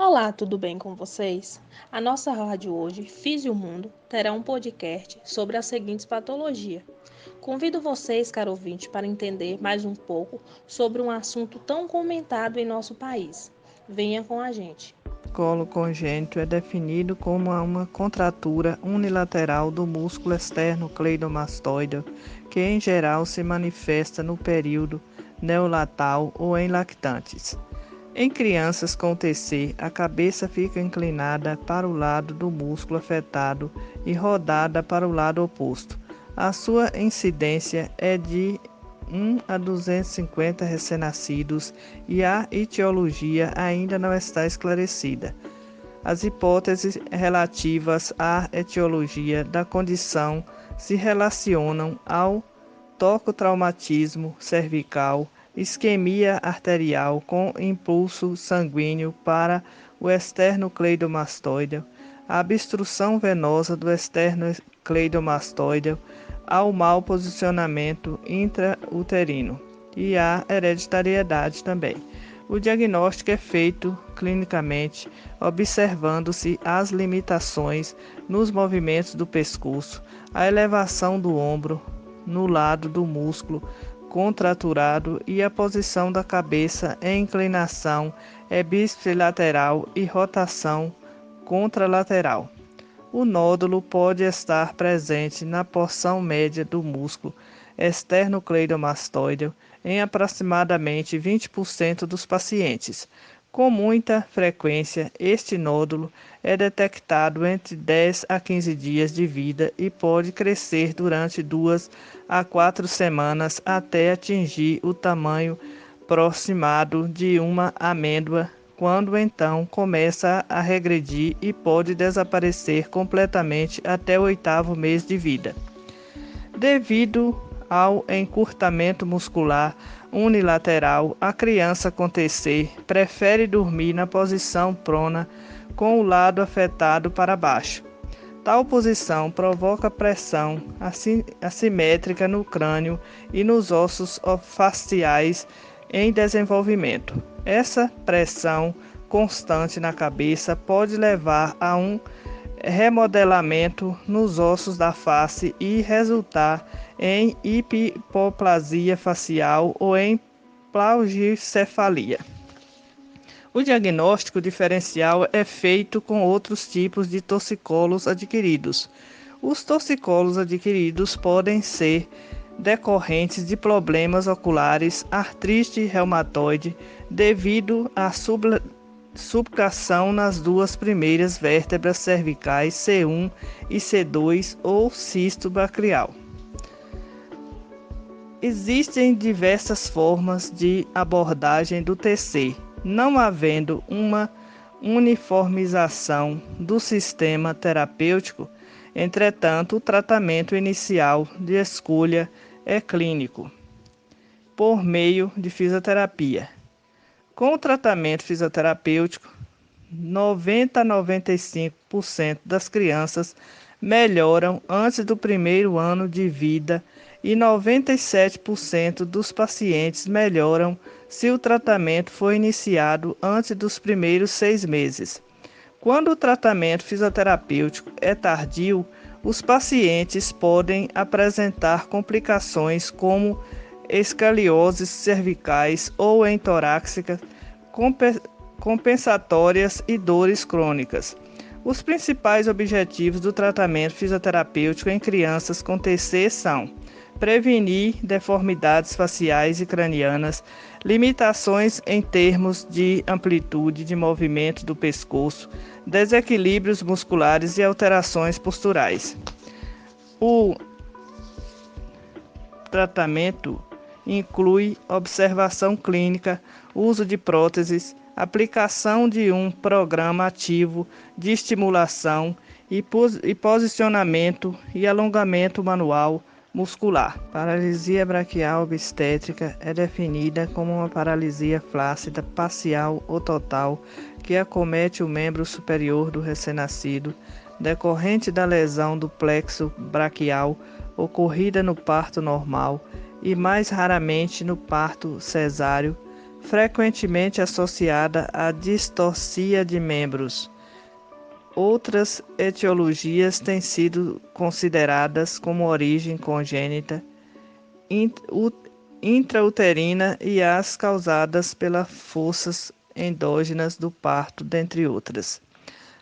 Olá, tudo bem com vocês? A nossa rádio hoje, Físio Mundo, terá um podcast sobre as seguintes patologias. Convido vocês, caro ouvinte, para entender mais um pouco sobre um assunto tão comentado em nosso país. Venha com a gente. Colo congênito é definido como uma contratura unilateral do músculo esternocleidomastoide, que em geral se manifesta no período neonatal ou em lactantes. Em crianças com TC, a cabeça fica inclinada para o lado do músculo afetado e rodada para o lado oposto. A sua incidência é de 1 a 250 recém-nascidos e a etiologia ainda não está esclarecida. As hipóteses relativas à etiologia da condição se relacionam ao tocotraumatismo cervical, isquemia arterial com impulso sanguíneo para o esternocleidomastoide, a obstrução venosa do esternocleidomastoide, ao mau posicionamento intrauterino e à hereditariedade também. O diagnóstico é feito clinicamente, observando-se as limitações nos movimentos do pescoço, a elevação do ombro no lado do músculo contraturado e a posição da cabeça em inclinação bilateral e rotação contralateral. O nódulo pode estar presente na porção média do músculo esternocleidomastoide em aproximadamente 20% dos pacientes. Com muita frequência, este nódulo é detectado entre 10 a 15 dias de vida e pode crescer durante 2 a 4 semanas até atingir o tamanho aproximado de uma amêndoa, quando então começa a regredir e pode desaparecer completamente até o 8º mês de vida. Devido ao encurtamento muscular unilateral, a criança com TC prefere dormir na posição prona com o lado afetado para baixo. Tal posição provoca pressão assimétrica no crânio e nos ossos faciais em desenvolvimento. Essa pressão constante na cabeça pode levar a um remodelamento nos ossos da face e resultar em hipoplasia facial ou em plaugicefalia. O diagnóstico diferencial é feito com outros tipos de torcicolos adquiridos. Os torcicolos adquiridos podem ser decorrentes de problemas oculares, artrite reumatoide, devido à subluxação nas duas primeiras vértebras cervicais C1 e C2 ou cisto braquial. Existem diversas formas de abordagem do TC, não havendo uma uniformização do sistema terapêutico. Entretanto, o tratamento inicial de escolha é clínico, por meio de fisioterapia. Com o tratamento fisioterapêutico, 90 a 95% das crianças melhoram antes do primeiro ano de vida e 97% dos pacientes melhoram se o tratamento for iniciado antes dos primeiros 6 meses. Quando o tratamento fisioterapêutico é tardio, os pacientes podem apresentar complicações como escolioses cervicais ou entoráxicas compensatórias e dores crônicas. Os principais objetivos do tratamento fisioterapêutico em crianças com TC são: prevenir deformidades faciais e cranianas, limitações em termos de amplitude de movimento do pescoço, desequilíbrios musculares e alterações posturais. O tratamento inclui observação clínica, uso de próteses, aplicação de um programa ativo de estimulação e posicionamento e alongamento manual muscular. Paralisia braquial obstétrica é definida como uma paralisia flácida, parcial ou total que acomete o membro superior do recém-nascido, decorrente da lesão do plexo braquial ocorrida no parto normal e mais raramente no parto cesáreo, frequentemente associada à distorcia de membros. Outras etiologias têm sido consideradas como origem congênita, intrauterina e as causadas pelas forças endógenas do parto, dentre outras.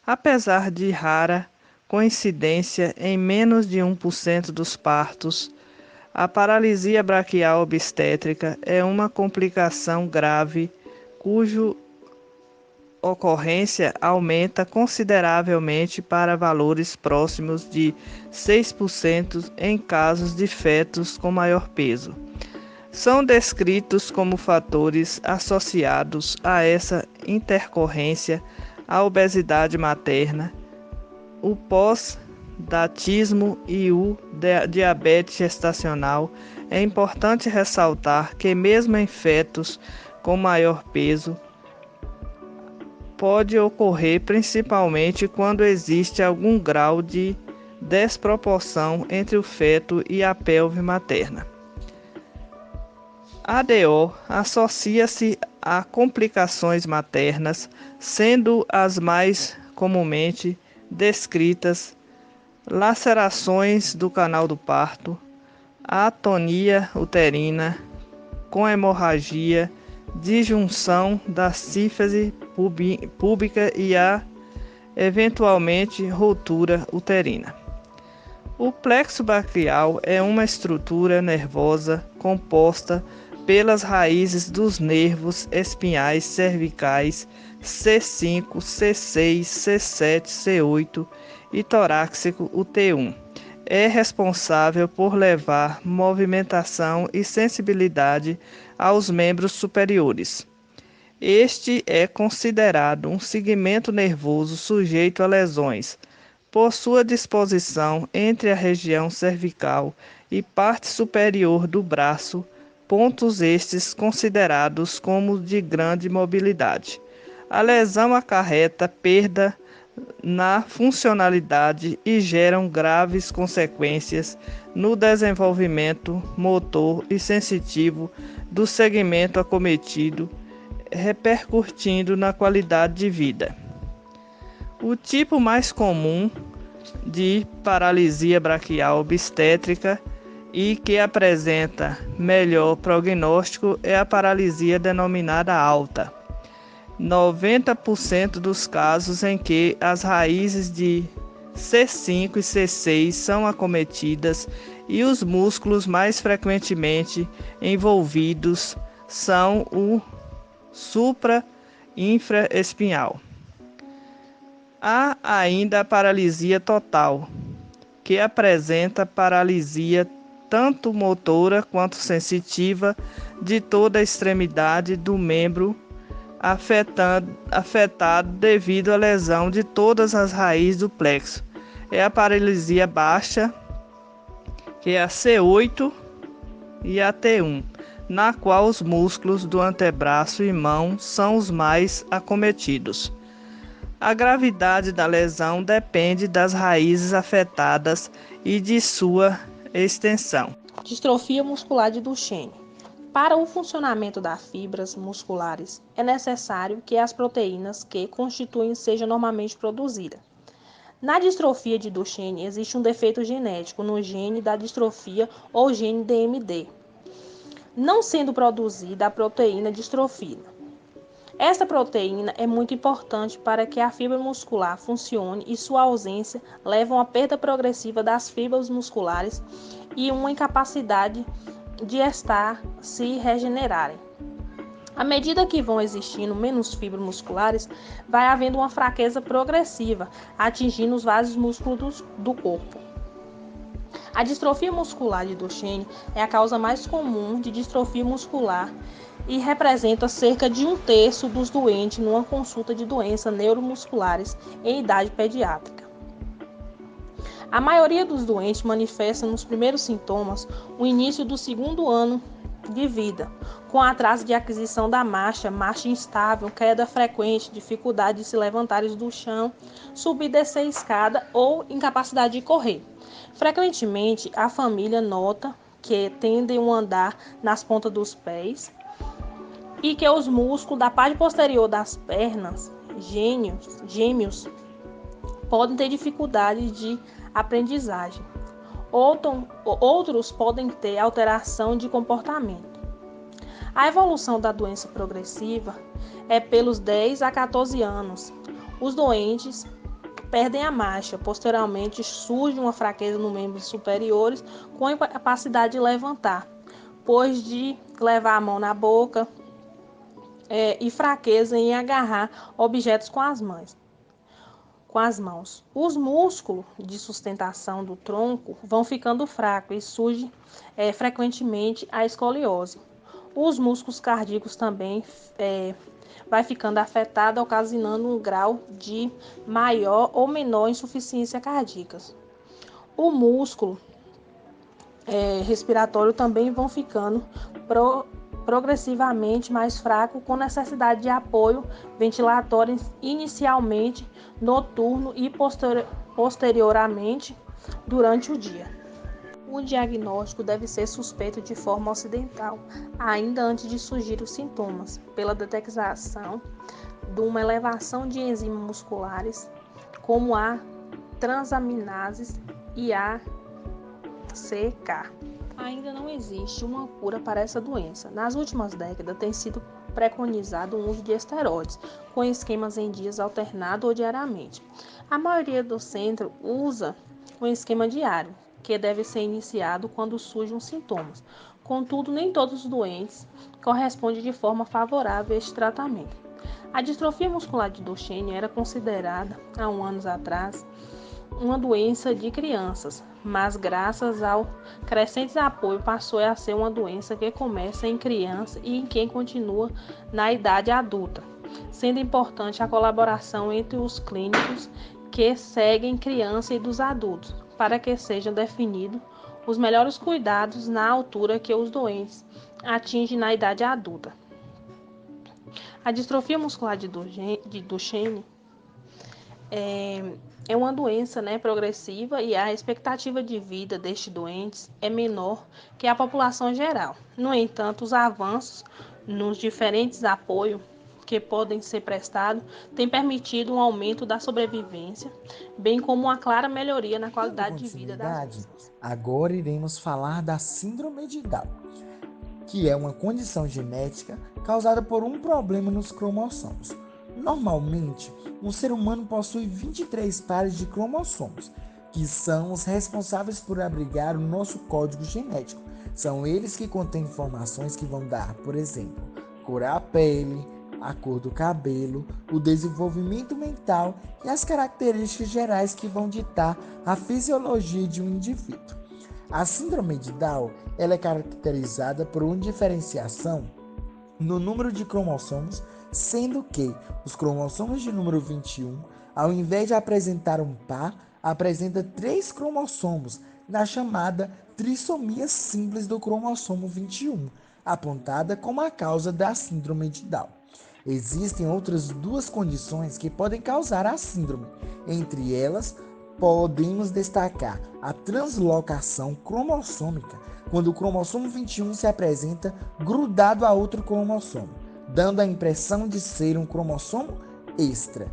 Apesar de rara coincidência em menos de 1% dos partos, a paralisia braquial obstétrica é uma complicação grave cuja ocorrência aumenta consideravelmente para valores próximos de 6% em casos de fetos com maior peso. São descritos como fatores associados a essa intercorrência a obesidade materna, o pós-datismo e o diabetes gestacional. É importante ressaltar que mesmo em fetos com maior peso, pode ocorrer principalmente quando existe algum grau de desproporção entre o feto e a pelve materna. A ADO associa-se a complicações maternas, sendo as mais comumente descritas lacerações do canal do parto, atonia uterina com hemorragia, disjunção da sífise púbica e eventualmente ruptura uterina. O plexo braquial é uma estrutura nervosa composta pelas raízes dos nervos espinhais cervicais C5, C6, C7, C8 e torácico, o T1. É responsável por levar movimentação e sensibilidade aos membros superiores. Este é considerado um segmento nervoso sujeito a lesões, por sua disposição entre a região cervical e parte superior do braço, pontos estes considerados como de grande mobilidade. A lesão acarreta perda na funcionalidade e geram graves consequências no desenvolvimento motor e sensitivo do segmento acometido, repercutindo na qualidade de vida. O tipo mais comum de paralisia braquial obstétrica e que apresenta melhor prognóstico é a paralisia denominada alta. 90% dos casos em que as raízes de C5 e C6 são acometidas e os músculos mais frequentemente envolvidos são o supra e infraespinhal. Há ainda a paralisia total, que apresenta paralisia tanto motora quanto sensitiva de toda a extremidade do membro afetado devido à lesão de todas as raízes do plexo. É a paralisia baixa, que é a C8 e a T1, na qual os músculos do antebraço e mão são os mais acometidos. A gravidade da lesão depende das raízes afetadas e de sua extensão. Distrofia muscular de Duchenne. Para o funcionamento das fibras musculares, é necessário que as proteínas que constituem sejam normalmente produzidas. Na distrofia de Duchenne, existe um defeito genético no gene da distrofia ou gene DMD, não sendo produzida a proteína distrofina. Esta proteína é muito importante para que a fibra muscular funcione e sua ausência leva a uma perda progressiva das fibras musculares e uma incapacidade de se regenerarem. À medida que vão existindo menos fibras musculares, vai havendo uma fraqueza progressiva, atingindo os vários músculos do corpo. A distrofia muscular de Duchenne é a causa mais comum de distrofia muscular e representa cerca de 1/3 dos doentes numa consulta de doenças neuromusculares em idade pediátrica. A maioria dos doentes manifesta nos primeiros sintomas o início do segundo ano de vida, com atraso de aquisição da marcha instável, queda frequente, dificuldade de se levantar do chão, subir e descer a escada ou incapacidade de correr. Frequentemente, a família nota que tendem a andar nas pontas dos pés e que os músculos da parte posterior das pernas, gêmeos, podem ter dificuldade de aprendizagem. Outros podem ter alteração de comportamento. A evolução da doença progressiva é pelos 10 a 14 anos. Os doentes perdem a marcha, posteriormente surge uma fraqueza nos membros superiores com a incapacidade de levantar, pois de levar a mão na boca e fraqueza em agarrar objetos com as mãos. Os músculos de sustentação do tronco vão ficando fracos e surge frequentemente a escoliose. Os músculos cardíacos também vai ficando afetado, ocasionando um grau de maior ou menor insuficiência cardíaca. O músculo respiratório também vão ficando progressivamente mais fraco, com necessidade de apoio ventilatório inicialmente noturno e posteriormente durante o dia. O diagnóstico deve ser suspeito de forma ocidental, ainda antes de surgir os sintomas, pela detecção de uma elevação de enzimas musculares, como a transaminases e a CK. Ainda não existe uma cura para essa doença. Nas últimas décadas, tem sido preconizado o uso de esteroides, com esquemas em dias alternados ou diariamente. A maioria dos centros usa um esquema diário, que deve ser iniciado quando surgem os sintomas. Contudo, nem todos os doentes correspondem de forma favorável a este tratamento. A distrofia muscular de Duchenne era considerada, há anos atrás, uma doença de crianças, mas graças ao crescente apoio passou a ser uma doença que começa em criança e em quem continua na idade adulta, sendo importante a colaboração entre os clínicos que seguem criança e dos adultos, para que sejam definidos os melhores cuidados na altura que os doentes atingem na idade adulta. A distrofia muscular de Duchenne é uma doença progressiva e a expectativa de vida destes doentes é menor que a população geral. No entanto, os avanços nos diferentes apoios que podem ser prestados têm permitido um aumento da sobrevivência, bem como uma clara melhoria na qualidade de vida das vítimas. Agora iremos falar da síndrome de Down, que é uma condição genética causada por um problema nos cromossomos. Normalmente, um ser humano possui 23 pares de cromossomos, que são os responsáveis por abrigar o nosso código genético. São eles que contêm informações que vão dar, por exemplo, cor da pele, a cor do cabelo, o desenvolvimento mental e as características gerais que vão ditar a fisiologia de um indivíduo. A síndrome de Down ela é caracterizada por uma diferenciação no número de cromossomos, sendo que os cromossomos de número 21, ao invés de apresentar um par, apresenta 3 cromossomos, na chamada trissomia simples do cromossomo 21, apontada como a causa da síndrome de Down. Existem outras 2 condições que podem causar a síndrome. Entre elas, podemos destacar a translocação cromossômica, quando o cromossomo 21 se apresenta grudado a outro cromossomo, dando a impressão de ser um cromossomo extra.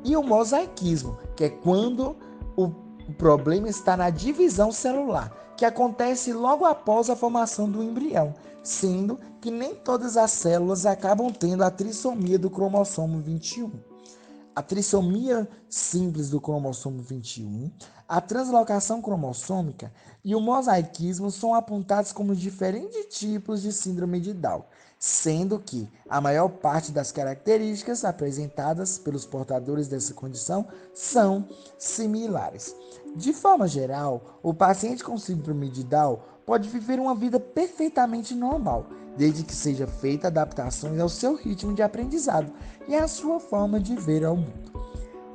E o mosaicismo, que é quando o problema está na divisão celular, que acontece logo após a formação do embrião, sendo que nem todas as células acabam tendo a trissomia do cromossomo 21. A trissomia simples do cromossomo 21, a translocação cromossômica e o mosaicismo são apontados como diferentes tipos de síndrome de Down, sendo que a maior parte das características apresentadas pelos portadores dessa condição são similares. De forma geral, o paciente com síndrome de Down pode viver uma vida perfeitamente normal, desde que seja feita adaptações ao seu ritmo de aprendizado e à sua forma de ver ao mundo.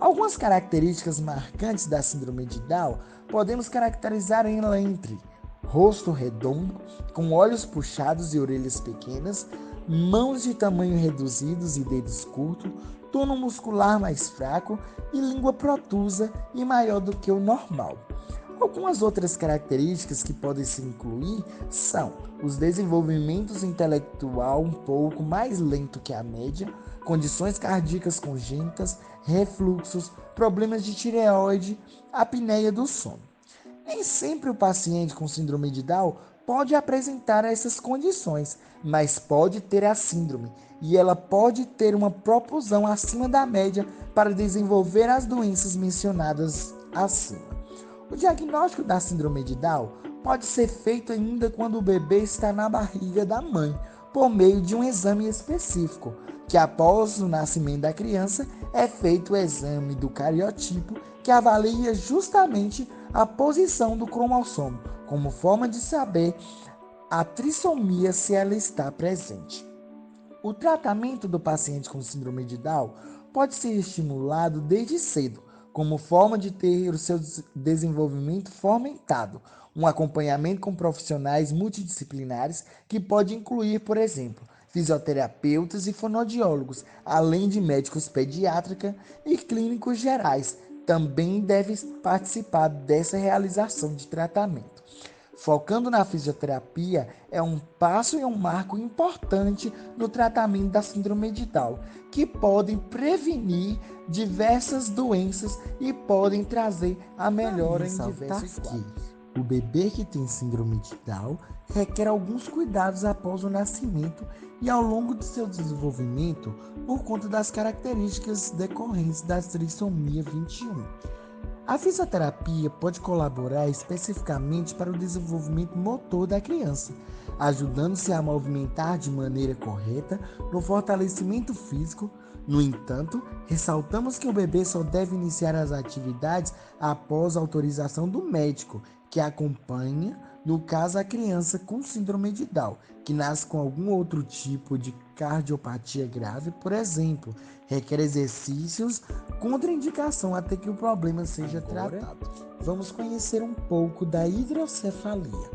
Algumas características marcantes da síndrome de Down podemos caracterizar ela entre rosto redondo, com olhos puxados e orelhas pequenas, mãos de tamanho reduzidos e dedos curtos, tono muscular mais fraco e língua protusa e maior do que o normal. Algumas outras características que podem se incluir são os desenvolvimentos intelectual um pouco mais lento que a média, condições cardíacas congênitas, refluxos, problemas de tireoide, apneia do sono. Nem sempre o paciente com síndrome de Down pode apresentar essas condições, mas pode ter a síndrome e ela pode ter uma propensão acima da média para desenvolver as doenças mencionadas acima. O diagnóstico da síndrome de Down pode ser feito ainda quando o bebê está na barriga da mãe, por meio de um exame específico, que após o nascimento da criança é feito o exame do cariotipo, que avalia justamente a posição do cromossomo, como forma de saber a trissomia se ela está presente. O tratamento do paciente com síndrome de Down pode ser estimulado desde cedo, como forma de ter o seu desenvolvimento fomentado, um acompanhamento com profissionais multidisciplinares que pode incluir, por exemplo, fisioterapeutas e fonoaudiólogos, além de médicos pediátricos e clínicos gerais, também devem participar dessa realização de tratamento. Focando na fisioterapia é um passo e um marco importante no tratamento da síndrome de Down, que podem prevenir diversas doenças e podem trazer a melhora em diversos quadros. O bebê que tem síndrome de Down requer alguns cuidados após o nascimento e ao longo de seu desenvolvimento por conta das características decorrentes da trissomia 21. A fisioterapia pode colaborar especificamente para o desenvolvimento motor da criança, ajudando-se a movimentar de maneira correta no fortalecimento físico. No entanto, ressaltamos que o bebê só deve iniciar as atividades após a autorização do médico, que acompanha, no caso, a criança com síndrome de Down, que nasce com algum outro tipo de cardiopatia grave, por exemplo, requer exercícios, contraindicação até que o problema seja tratado. Vamos conhecer um pouco da hidrocefalia.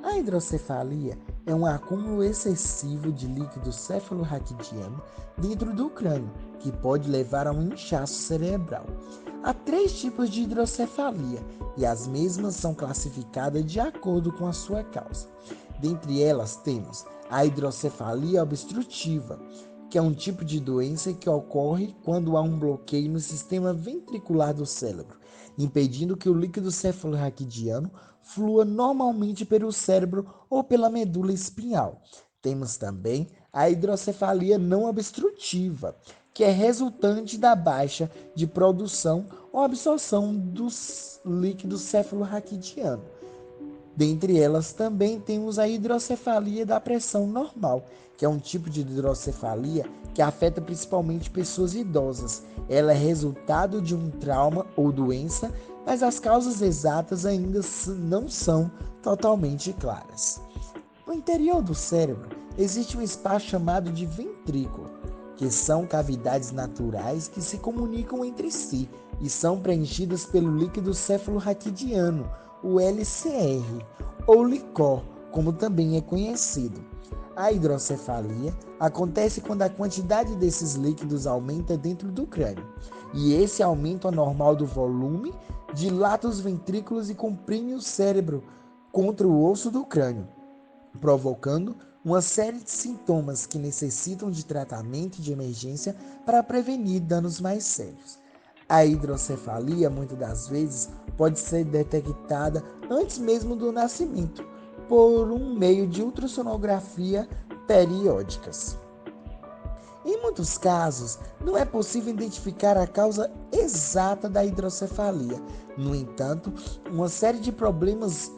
A hidrocefalia é um acúmulo excessivo de líquido cefalorraquidiano dentro do crânio, que pode levar a um inchaço cerebral. Há 3 tipos de hidrocefalia e as mesmas são classificadas de acordo com a sua causa. Dentre elas temos a hidrocefalia obstrutiva, que é um tipo de doença que ocorre quando há um bloqueio no sistema ventricular do cérebro, impedindo que o líquido cefalorraquidiano flua normalmente pelo cérebro ou pela medula espinhal. Temos também a hidrocefalia não obstrutiva, que é resultante da baixa de produção ou absorção do líquido cefalorraquidiano. Dentre elas também temos a hidrocefalia da pressão normal, que é um tipo de hidrocefalia que afeta principalmente pessoas idosas. Ela é resultado de um trauma ou doença, mas as causas exatas ainda não são totalmente claras. No interior do cérebro existe um espaço chamado de ventrículo, que são cavidades naturais que se comunicam entre si e são preenchidas pelo líquido cefalorraquidiano, o LCR, ou licor, como também é conhecido. A hidrocefalia acontece quando a quantidade desses líquidos aumenta dentro do crânio, e esse aumento anormal do volume dilata os ventrículos e comprime o cérebro contra o osso do crânio, provocando uma série de sintomas que necessitam de tratamento de emergência para prevenir danos mais sérios. A hidrocefalia, muitas das vezes, pode ser detectada antes mesmo do nascimento, por um meio de ultrassonografia periódicas. Em muitos casos, não é possível identificar a causa exata da hidrocefalia. No entanto, uma série de problemas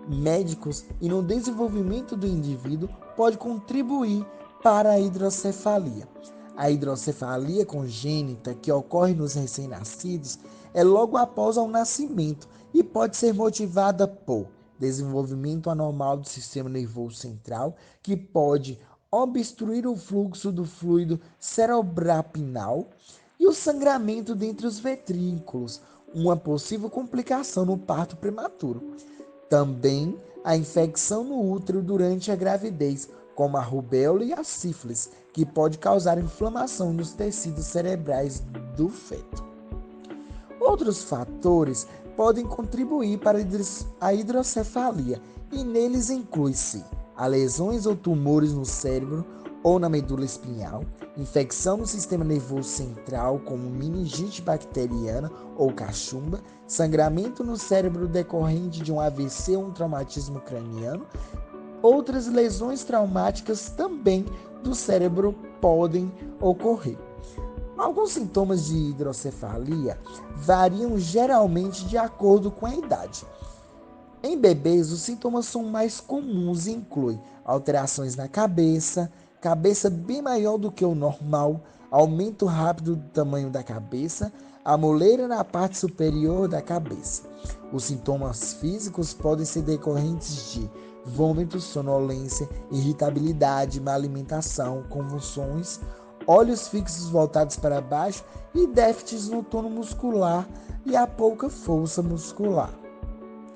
médicos e no desenvolvimento do indivíduo pode contribuir para a hidrocefalia. A hidrocefalia congênita, que ocorre nos recém-nascidos, é logo após o nascimento e pode ser motivada por desenvolvimento anormal do sistema nervoso central, que pode obstruir o fluxo do fluido cerebroespinal, e o sangramento dentre os ventrículos, uma possível complicação no parto prematuro. Também a infecção no útero durante a gravidez, como a rubéola e a sífilis, que pode causar inflamação nos tecidos cerebrais do feto. Outros fatores podem contribuir para a hidrocefalia, e neles inclui-se a lesões ou tumores no cérebro ou na medula espinhal, infecção no sistema nervoso central, como meningite bacteriana ou cachumba, sangramento no cérebro decorrente de um AVC ou um traumatismo craniano. Outras lesões traumáticas também do cérebro podem ocorrer. Alguns sintomas de hidrocefalia variam geralmente de acordo com a idade. Em bebês, os sintomas são mais comuns e incluem alterações na cabeça, cabeça bem maior do que o normal, aumento rápido do tamanho da cabeça, a moleira na parte superior da cabeça. Os sintomas físicos podem ser decorrentes de vômito, sonolência, irritabilidade, má alimentação, convulsões, olhos fixos voltados para baixo e déficits no tono muscular e a pouca força muscular.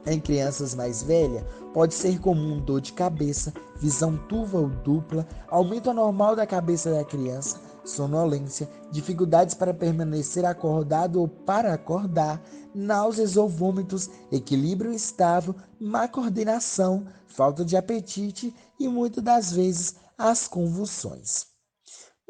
Em crianças mais velhas, pode ser comum dor de cabeça, visão turva ou dupla, aumento anormal da cabeça da criança, sonolência, dificuldades para permanecer acordado ou para acordar, náuseas ou vômitos, equilíbrio instável, má coordenação, falta de apetite e muitas das vezes as convulsões.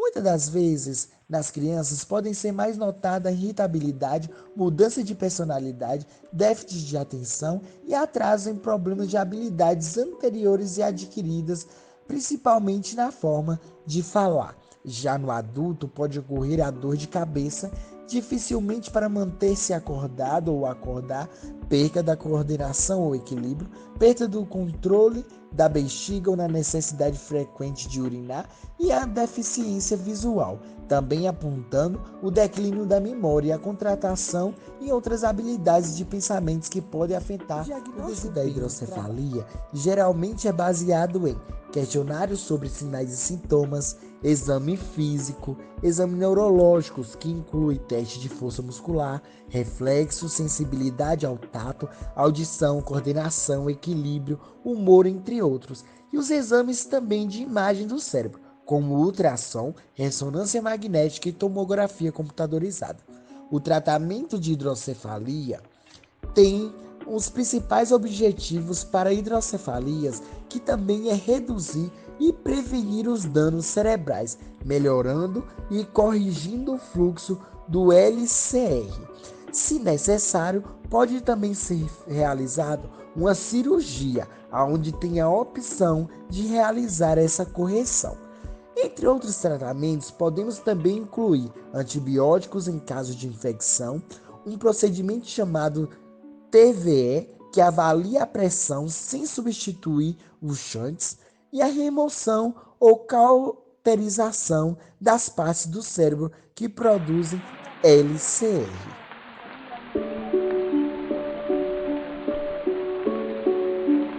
Muitas das vezes, nas crianças, podem ser mais notada a irritabilidade, mudança de personalidade, déficit de atenção e atraso em problemas de habilidades anteriores e adquiridas, principalmente na forma de falar. Já no adulto, pode ocorrer a dor de cabeça, dificilmente para manter-se acordado ou acordar, perca da coordenação ou equilíbrio, perda do controle da bexiga ou na necessidade frequente de urinar e a deficiência visual, também apontando o declínio da memória, a contratação e outras habilidades de pensamentos que podem afetar o diagnóstico da hidrocefalia. Geralmente é baseado em questionários sobre sinais e sintomas, exame físico, exame neurológicos, que inclui teste de força muscular, reflexo, sensibilidade ao tato, audição, coordenação, equilíbrio, humor, entre outros. E os exames também de imagem do cérebro, como ultrassom, ressonância magnética e tomografia computadorizada. O tratamento de hidrocefalia tem os principais objetivos para hidrocefalias, que também é reduzir e prevenir os danos cerebrais, melhorando e corrigindo o fluxo do LCR. Se necessário, pode também ser realizado uma cirurgia, onde tem a opção de realizar essa correção. Entre outros tratamentos, podemos também incluir antibióticos em caso de infecção, um procedimento chamado TVE, que avalia a pressão sem substituir os shunts, e a remoção ou cauterização das partes do cérebro que produzem LCR.